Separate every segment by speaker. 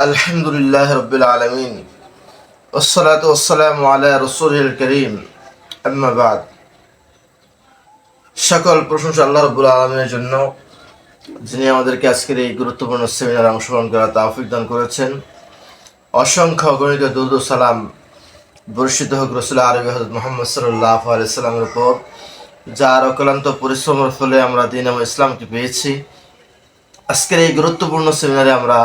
Speaker 1: আলহামদুলিল্লাহ রব্বিল আলামিন ওয়াসসালাতু ওয়াসসালামু আলা রাসূলিল কারীম আম্মা বাদ। সকল প্রশংসা আল্লাহ রাব্বুল আলামিনের জন্য, যিনি আমাদেরকে আজকের এই গুরুত্বপূর্ণ সেমিনারে অংশগ্রহণ করার তৌফিক দান করেছেন। অসংখ্য গণিত দুরূদ ও সালাম বর্ষিত হোক রাসূল আরবি হযরত মুহাম্মদ সাল্লাল্লাহু আলাইহি সাল্লামের উপর, যার অক্লান্ত পরিশ্রমের ফলে আমরা দ্বীন ও ইসলামকে পেয়েছি। আজকের এই গুরুত্বপূর্ণ সেমিনারে আমরা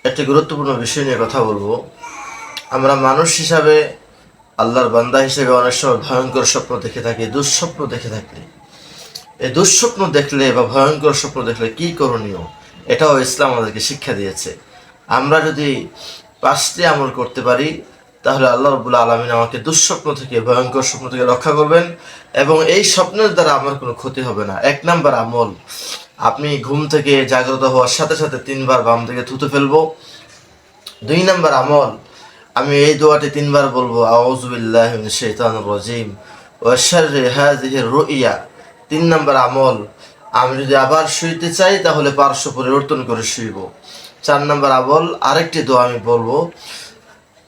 Speaker 1: একটি গুরুত্বপূর্ণ বিষয় নিয়ে কথা বলবো। আমরা মানুষ হিসাবে, আল্লাহর বান্দা হিসেবে অনেক সময় ভয়ঙ্কর স্বপ্ন দেখে থাকি, দুঃস্বপ্ন দেখে থাকি। এই দুঃস্বপ্ন দেখলে বা ভয়ঙ্কর স্বপ্ন দেখলে কি করণীয়, এটাও ইসলাম আমাদেরকে শিক্ষা দিয়েছে। আমরা যদি 5টি আমল করতে পারি, তাহলে আল্লাহ রাব্বুল আলামিন আমাকে দুঃস্বপ্ন থেকে, ভয়ঙ্কর স্বপ্ন থেকে রক্ষা করবেন এবং এই স্বপ্নের দ্বারা আমার কোনো ক্ষতি হবে না। 1 নাম্বার আমল, আপনি ঘুম থেকে জাগ্রত হওয়ার সাথে সাথে 3 বার বাম দিকে থুতু ফেলবো। 2 নাম্বার আমল, আমি এই দোয়াটি 3 বার বলবো, আউযু বিল্লাহি মিনাশ শাইতানির রাজিম ওয়া শাররি হাযিহির রুইয়া। 3 নাম্বার আমল, আমি যদি আবার শুইতে চাই তাহলে পার্শ্ব পরিবর্তন করে শুইব। 4 নাম্বার আমল, আরেকটি দোয়া আমি বলবো,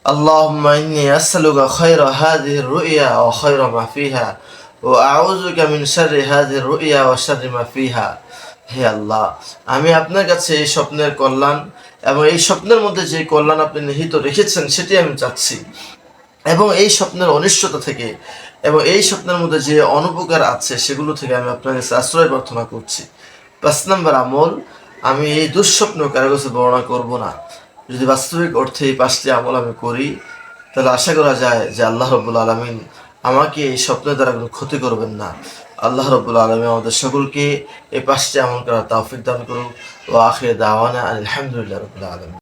Speaker 1: আল্লাহুম্মা ইন্নী আসআলুকা খায়রা হাযিহির রুইয়া ওয়া খায়রা মা ফিহা ওয়া আউযুকা মিন শাররি হাযিহির রুইয়া ওয়া শাররি মা ফিহা। হে আল্লাহ, আমি আপনার কাছে এই স্বপ্নের কল্যাণ এবং এই স্বপ্নের মধ্যে যে কল্যাণ আপনি নিহিত রেখেছেন সেটি আমি চাচ্ছি, এবং এই স্বপ্নের অনিষ্টতা থেকে এবং এই স্বপ্নের মধ্যে যে অনুপকার আছে সেগুলো থেকে আমি আপনার কাছে আশ্রয় প্রার্থনা করছি। 5 নাম্বার আমল, আমি এই দুঃস্বপ্ন কারো কাছে বর্ণনা করব না। যদি বাস্তবিক অর্থে এই 5টি আমল আমি করি, তাহলে আশা করা যায় যে আল্লাহ রাব্বুল আলামিন আমাকে এই স্বপ্নের দ্বারা কোনো ক্ষতি করবেন না। আল্লাহ রাব্বুল আলামিন আমাদের সকলকে এই 5টি আমল করার তৌফিক দান করুন। ওয়া আখির দাওয়ানা আলহামদুলিল্লাহি রাব্বিল আলামিন।